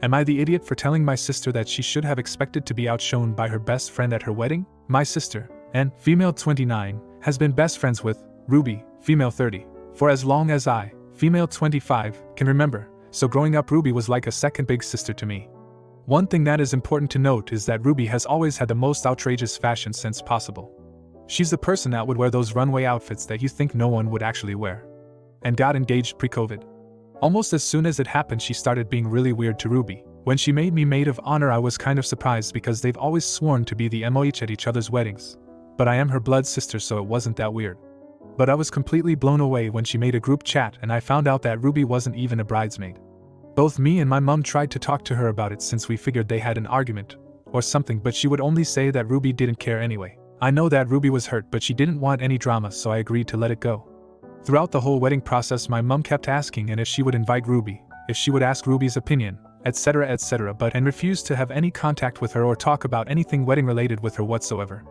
Am I the idiot for telling my sister that she should have expected to be outshone by her best friend at her wedding? My sister, N, female 29, has been best friends with Ruby, female 30, for as long as I, female 25, can remember, so growing up Ruby was like a second big sister to me. One thing that is important to note is that Ruby has always had the most outrageous fashion sense possible. She's the person that would wear those runway outfits that you think no one would actually wear. And got engaged pre-COVID. Almost as soon as it happened she started being really weird to Ruby. When she made me maid of honor I was kind of surprised because they've always sworn to be the MOH at each other's weddings. But I am her blood sister so it wasn't that weird. But I was completely blown away when she made a group chat and I found out that Ruby wasn't even a bridesmaid. Both me and my mom tried to talk to her about it since we figured they had an argument or something, but she would only say that Ruby didn't care anyway. I know that Ruby was hurt but she didn't want any drama so I agreed to let it go. Throughout the whole wedding process my mom kept asking and if she would invite Ruby, if she would ask Ruby's opinion, etc., but and refused to have any contact with her or talk about anything wedding related with her whatsoever.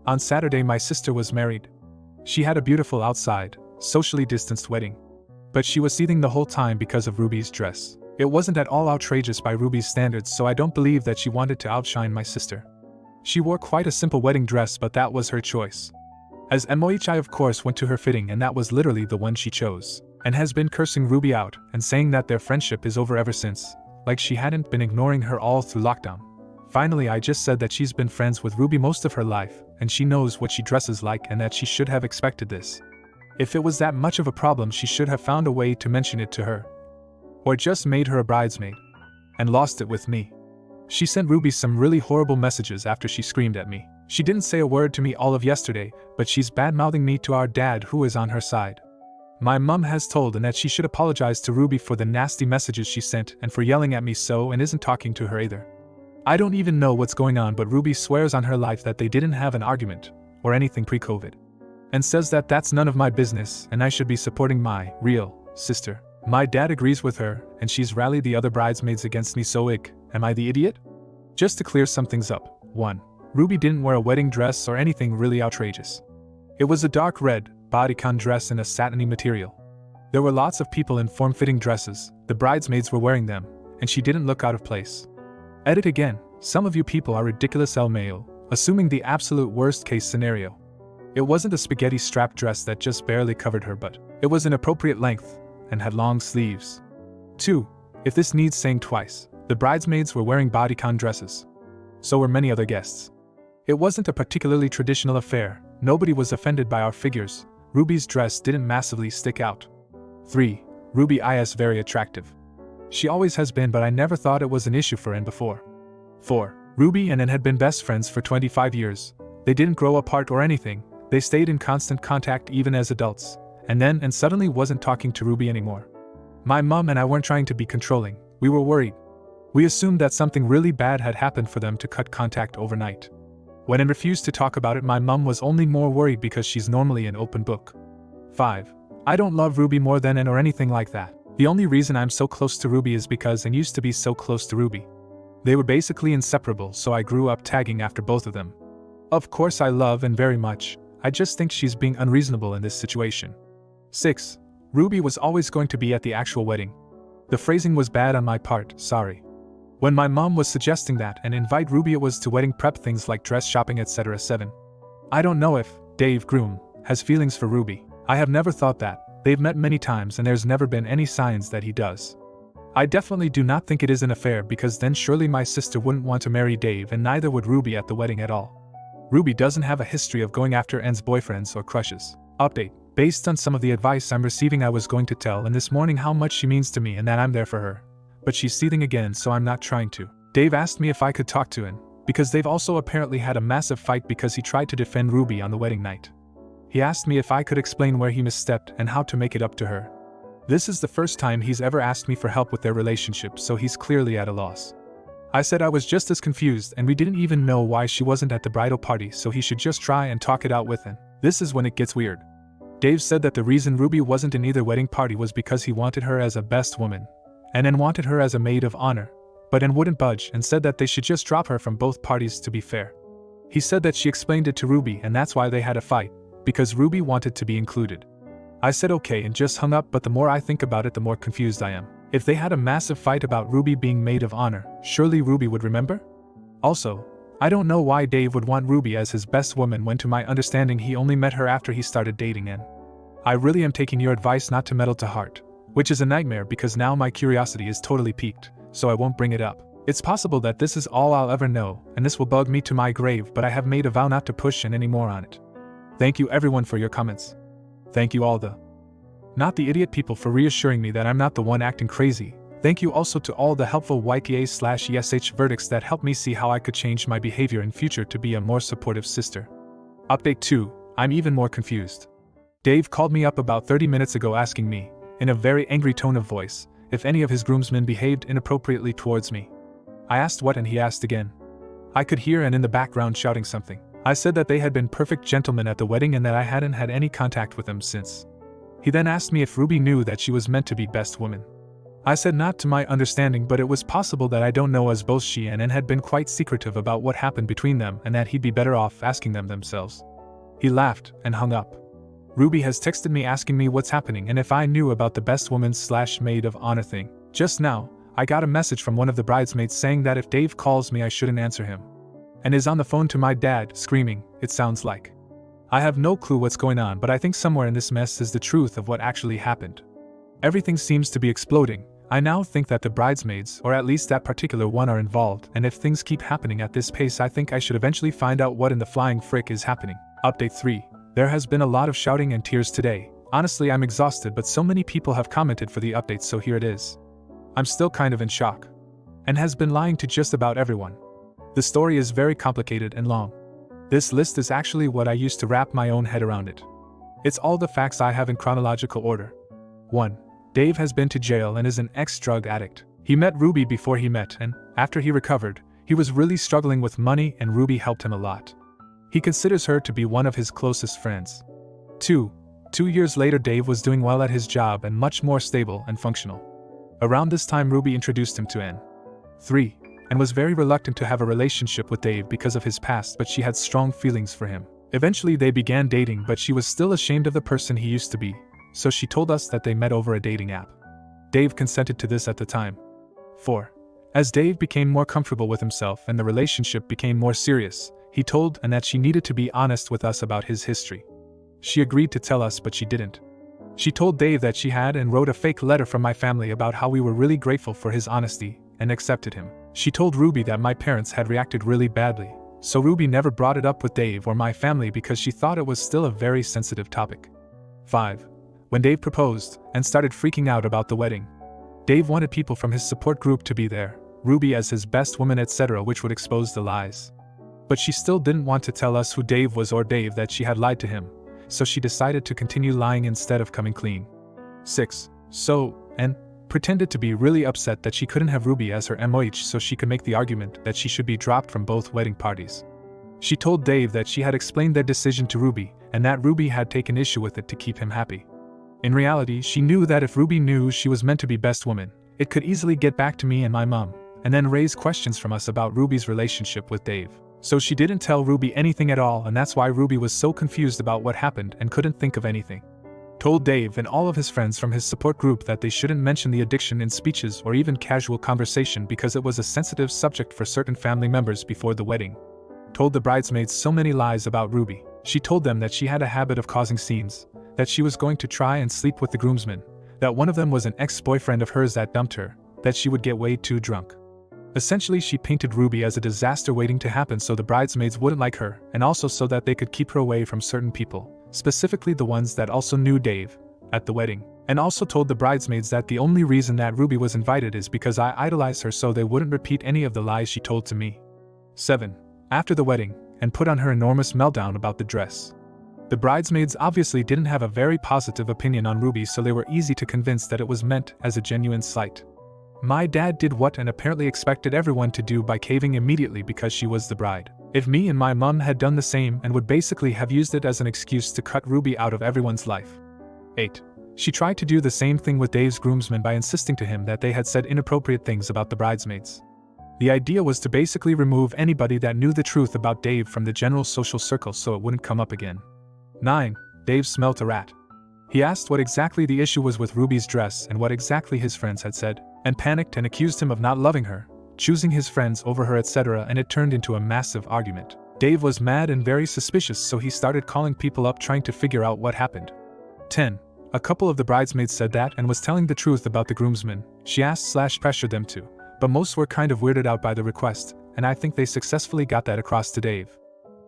On Saturday my sister was married. She had a beautiful outside, socially distanced wedding. But she was seething the whole time because of Ruby's dress. It wasn't at all outrageous by Ruby's standards so I don't believe that she wanted to outshine my sister. She wore quite a simple wedding dress but that was her choice. As MOH I of course went to her fitting and that was literally the one she chose, and has been cursing Ruby out and saying that their friendship is over ever since, like she hadn't been ignoring her all through lockdown. Finally I just said that she's been friends with Ruby most of her life and she knows what she dresses like and that she should have expected this. If it was that much of a problem she should have found a way to mention it to her. Or just made her a bridesmaid. And lost it with me. She sent Ruby some really horrible messages after she screamed at me. She didn't say a word to me all of yesterday, but she's bad-mouthing me to our dad who is on her side. My mum has told Annette she should apologize to Ruby for the nasty messages she sent and for yelling at me so and isn't talking to her either. I don't even know what's going on but Ruby swears on her life that they didn't have an argument, or anything pre-COVID. And says that that's none of my business and I should be supporting my real sister. My dad agrees with her, and she's rallied the other bridesmaids against me so am I the idiot? Just to clear some things up. 1. Ruby didn't wear a wedding dress or anything really outrageous. It was a dark red, bodycon dress in a satiny material. There were lots of people in form-fitting dresses, the bridesmaids were wearing them, and she didn't look out of place. Edit again, some of you people are ridiculous LMAO, assuming the absolute worst case scenario. It wasn't a spaghetti strap dress that just barely covered her but it was an appropriate length, and had long sleeves. 2. If this needs saying twice, the bridesmaids were wearing bodycon dresses. So were many other guests. It wasn't a particularly traditional affair, nobody was offended by our figures, Ruby's dress didn't massively stick out. 3. Ruby is very attractive. She always has been but I never thought it was an issue for N before. 4. Ruby and N had been best friends for 25 years. They didn't grow apart or anything, they stayed in constant contact even as adults. And then and suddenly wasn't talking to Ruby anymore. My mom and I weren't trying to be controlling, we were worried. We assumed that something really bad had happened for them to cut contact overnight. When N refused to talk about it my mom was only more worried because she's normally an open book. 5. I don't love Ruby more than N or anything like that. The only reason I'm so close to Ruby is because N used to be so close to Ruby. They were basically inseparable so I grew up tagging after both of them. Of course I love N very much, I just think she's being unreasonable in this situation. 6. Ruby was always going to be at the actual wedding. The phrasing was bad on my part, sorry. When my mom was suggesting that and invite Ruby it was to wedding prep things like dress shopping etc. 7. I don't know if Dave Groom has feelings for Ruby. I have never thought that. They've met many times and there's never been any signs that he does. I definitely do not think it is an affair because then surely my sister wouldn't want to marry Dave and neither would Ruby at the wedding at all. Ruby doesn't have a history of going after N's boyfriends or crushes. Update. Based on some of the advice I'm receiving I was going to tell N this morning how much she means to me and that I'm there for her. But she's seething again so I'm not trying to. Dave asked me if I could talk to N, because they've also apparently had a massive fight because he tried to defend Ruby on the wedding night. He asked me if I could explain where he misstepped and how to make it up to her. This is the first time he's ever asked me for help with their relationship so he's clearly at a loss. I said I was just as confused and we didn't even know why she wasn't at the bridal party so he should just try and talk it out with N. This is when it gets weird. Dave said that the reason Ruby wasn't in either wedding party was because he wanted her as a best woman, and N wanted her as a maid of honor, but N wouldn't budge and said that they should just drop her from both parties to be fair. He said that she explained it to Ruby and that's why they had a fight, because Ruby wanted to be included. I said okay and just hung up but the more I think about it the more confused I am. If they had a massive fight about Ruby being maid of honor, surely Ruby would remember? Also, I don't know why Dave would want Ruby as his best woman when to my understanding he only met her after he started dating and I really am taking your advice not to meddle to heart, which is a nightmare because now my curiosity is totally piqued, so I won't bring it up. It's possible that this is all I'll ever know, and this will bug me to my grave, but I have made a vow not to push any more on it. Thank you everyone for your comments. Thank you all not the idiot people for reassuring me that I'm not the one acting crazy. Thank you also to all the helpful YKA/ESH verdicts that helped me see how I could change my behavior in future to be a more supportive sister. Update 2, I'm even more confused. Dave called me up about 30 minutes ago asking me, in a very angry tone of voice, if any of his groomsmen behaved inappropriately towards me. I asked what and he asked again. I could hear and in the background shouting something. I said that they had been perfect gentlemen at the wedding and that I hadn't had any contact with them since. He then asked me if Ruby knew that she was meant to be best woman. I said not to my understanding, but it was possible that I don't know, as both she and N had been quite secretive about what happened between them and that he'd be better off asking them themselves. He laughed and hung up. Ruby has texted me asking me what's happening and if I knew about the best woman/maid of honor thing. Just now, I got a message from one of the bridesmaids saying that if Dave calls me I shouldn't answer him. And is on the phone to my dad, screaming, it sounds like. I have no clue what's going on, but I think somewhere in this mess is the truth of what actually happened. Everything seems to be exploding. I now think that the bridesmaids, or at least that particular one, are involved, and if things keep happening at this pace I think I should eventually find out what in the flying frick is happening. Update 3. There has been a lot of shouting and tears today. Honestly, I'm exhausted, but so many people have commented for the updates, so here it is. I'm still kind of in shock. And has been lying to just about everyone. The story is very complicated and long. This list is actually what I used to wrap my own head around it. It's all the facts I have in chronological order. 1. Dave has been to jail and is an ex-drug addict. He met Ruby before he met, and after he recovered, he was really struggling with money and Ruby helped him a lot. He considers her to be one of his closest friends. 2. 2 years later Dave was doing well at his job and much more stable and functional. Around this time Ruby introduced him to N. 3. And was very reluctant to have a relationship with Dave because of his past, but she had strong feelings for him. Eventually they began dating, but she was still ashamed of the person he used to be, so she told us that they met over a dating app. Dave consented to this at the time. 4. As Dave became more comfortable with himself and the relationship became more serious, he told Ann that she needed to be honest with us about his history. She agreed to tell us, but she didn't. She told Dave that she had and wrote a fake letter from my family about how we were really grateful for his honesty and accepted him. She told Ruby that my parents had reacted really badly, so Ruby never brought it up with Dave or my family because she thought it was still a very sensitive topic. 5. When Dave proposed and started freaking out about the wedding, Dave wanted people from his support group to be there, Ruby as his best woman, etc., which would expose the lies. But she still didn't want to tell us who Dave was or Dave that she had lied to him, so she decided to continue lying instead of coming clean. 6. So, Ann pretended to be really upset that she couldn't have Ruby as her MOH so she could make the argument that she should be dropped from both wedding parties. She told Dave that she had explained their decision to Ruby and that Ruby had taken issue with it to keep him happy. In reality, she knew that if Ruby knew she was meant to be best woman, it could easily get back to me and my mom, and then raise questions from us about Ruby's relationship with Dave. So she didn't tell Ruby anything at all, and that's why Ruby was so confused about what happened and couldn't think of anything. Told Dave and all of his friends from his support group that they shouldn't mention the addiction in speeches or even casual conversation because it was a sensitive subject for certain family members before the wedding. Told the bridesmaids so many lies about Ruby. She told them that she had a habit of causing scenes, that she was going to try and sleep with the groomsmen, that one of them was an ex-boyfriend of hers that dumped her, that she would get way too drunk. Essentially, she painted Ruby as a disaster waiting to happen so the bridesmaids wouldn't like her, and also so that they could keep her away from certain people, specifically the ones that also knew Dave, at the wedding. And also told the bridesmaids that the only reason that Ruby was invited is because I idolized her so they wouldn't repeat any of the lies she told to me. 7. After the wedding, and put on her enormous meltdown about the dress. The bridesmaids obviously didn't have a very positive opinion on Ruby, so they were easy to convince that it was meant as a genuine slight. My dad did what and apparently expected everyone to do by caving immediately because she was the bride. If me and my mom had done the same and would basically have used it as an excuse to cut Ruby out of everyone's life. 8. She tried to do the same thing with Dave's groomsmen by insisting to him that they had said inappropriate things about the bridesmaids. The idea was to basically remove anybody that knew the truth about Dave from the general social circle so it wouldn't come up again. 9. Dave smelt a rat. He asked what exactly the issue was with Ruby's dress and what exactly his friends had said, and panicked and accused him of not loving her, choosing his friends over her, etc., and it turned into a massive argument. Dave was mad and very suspicious, so he started calling people up trying to figure out what happened. 10. A couple of the bridesmaids said that and was telling the truth about the groomsmen. She asked/pressured them to, but most were kind of weirded out by the request, and I think they successfully got that across to Dave.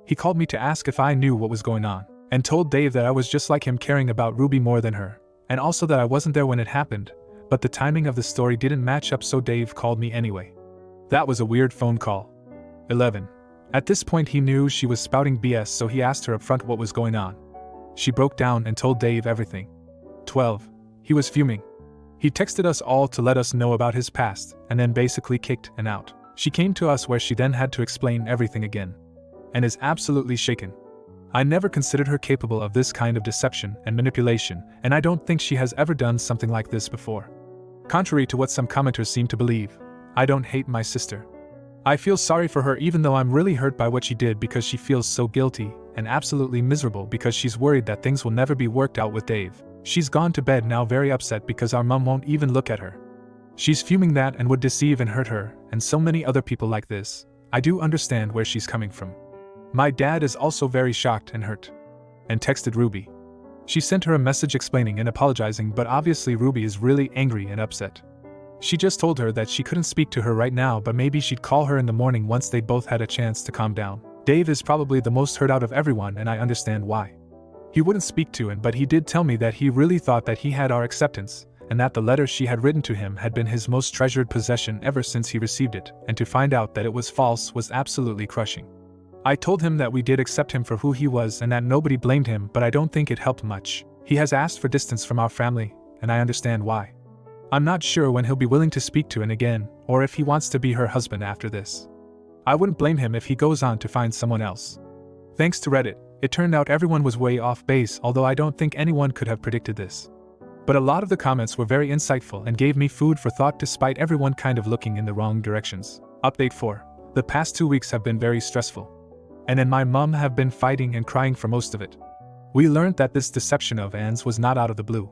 He called me to ask if I knew what was going on, and told Dave that I was just like him, caring about Ruby more than her, and also that I wasn't there when it happened, but the timing of the story didn't match up, so Dave called me anyway. That was a weird phone call. 11. At this point he knew she was spouting BS, so he asked her up front what was going on. She broke down and told Dave everything. 12. He was fuming. He texted us all to let us know about his past, and then basically kicked and out. She came to us where she then had to explain everything again, and is absolutely shaken. I never considered her capable of this kind of deception and manipulation, and I don't think she has ever done something like this before. Contrary to what some commenters seem to believe, I don't hate my sister. I feel sorry for her, even though I'm really hurt by what she did, because she feels so guilty and absolutely miserable because she's worried that things will never be worked out with Dave. She's gone to bed now very upset because our mom won't even look at her. She's fuming that and would deceive and hurt her, and so many other people like this. I do understand where she's coming from. My dad is also very shocked and hurt, and texted Ruby. She sent her a message explaining and apologizing, but obviously Ruby is really angry and upset. She just told her that she couldn't speak to her right now, but maybe she'd call her in the morning once they'd both had a chance to calm down. Dave is probably the most hurt out of everyone, and I understand why. He wouldn't speak to him, but he did tell me that he really thought that he had our acceptance, and that the letter she had written to him had been his most treasured possession ever since he received it, and to find out that it was false was absolutely crushing. I told him that we did accept him for who he was and that nobody blamed him, but I don't think it helped much. He has asked for distance from our family, and I understand why. I'm not sure when he'll be willing to speak to her again, or if he wants to be her husband after this. I wouldn't blame him if he goes on to find someone else. Thanks to Reddit, it turned out everyone was way off base, although I don't think anyone could have predicted this. But a lot of the comments were very insightful and gave me food for thought despite everyone kind of looking in the wrong directions. Update 4. The past 2 weeks have been very stressful. And my mom have been fighting and crying for most of it. We learned that this deception of Anne's was not out of the blue.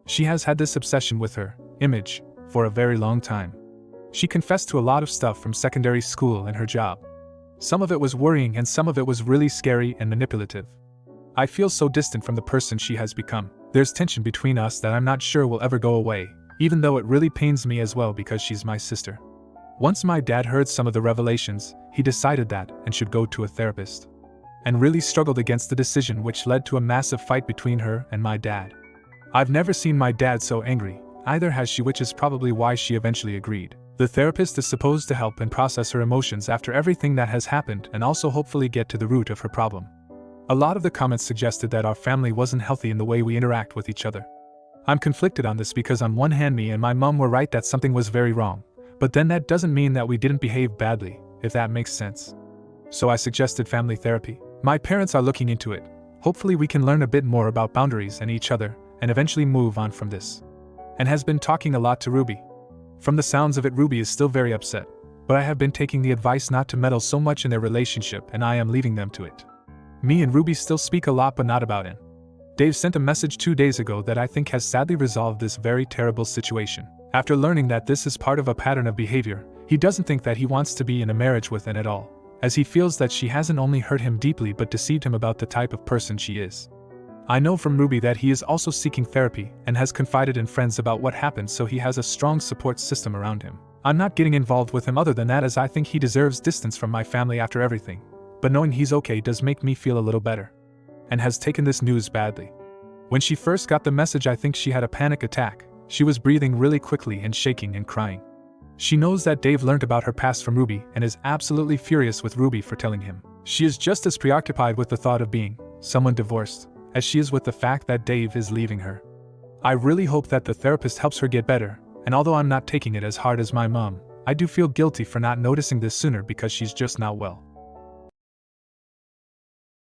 She has had this obsession with her image for a very long time. She confessed to a lot of stuff from secondary school and her job. Some of it was worrying and some of it was really scary and manipulative. I feel so distant from the person she has become. There's tension between us that I'm not sure will ever go away, even though it really pains me as well because she's my sister. Once my dad heard some of the revelations, he decided that and should go to a therapist. And really struggled against the decision, which led to a massive fight between her and my dad. I've never seen my dad so angry, either has she, which is probably why she eventually agreed. The therapist is supposed to help and process her emotions after everything that has happened and also hopefully get to the root of her problem. A lot of the comments suggested that our family wasn't healthy in the way we interact with each other. I'm conflicted on this because on one hand me and my mom were right that something was very wrong, but then that doesn't mean that we didn't behave badly, if that makes sense. So I suggested family therapy. My parents are looking into it. Hopefully we can learn a bit more about boundaries and each other, and eventually move on from this. And has been talking a lot to Ruby. From the sounds of it, Ruby is still very upset, but I have been taking the advice not to meddle so much in their relationship, and I am leaving them to it. Me and Ruby still speak a lot, but not about it. Dave sent a message 2 days ago that I think has sadly resolved this very terrible situation. After learning that this is part of a pattern of behavior, he doesn't think that he wants to be in a marriage with Anne at all, as he feels that she hasn't only hurt him deeply but deceived him about the type of person she is. I know from Ruby that he is also seeking therapy and has confided in friends about what happened, so he has a strong support system around him. I'm not getting involved with him other than that, as I think he deserves distance from my family after everything, but knowing he's okay does make me feel a little better. And has taken this news badly. When she first got the message, I think she had a panic attack. She was breathing really quickly and shaking and crying. She knows that Dave learned about her past from Ruby and is absolutely furious with Ruby for telling him. She is just as preoccupied with the thought of being someone divorced as she is with the fact that Dave is leaving her. I really hope that the therapist helps her get better, and although I'm not taking it as hard as my mom, I do feel guilty for not noticing this sooner because she's just not well.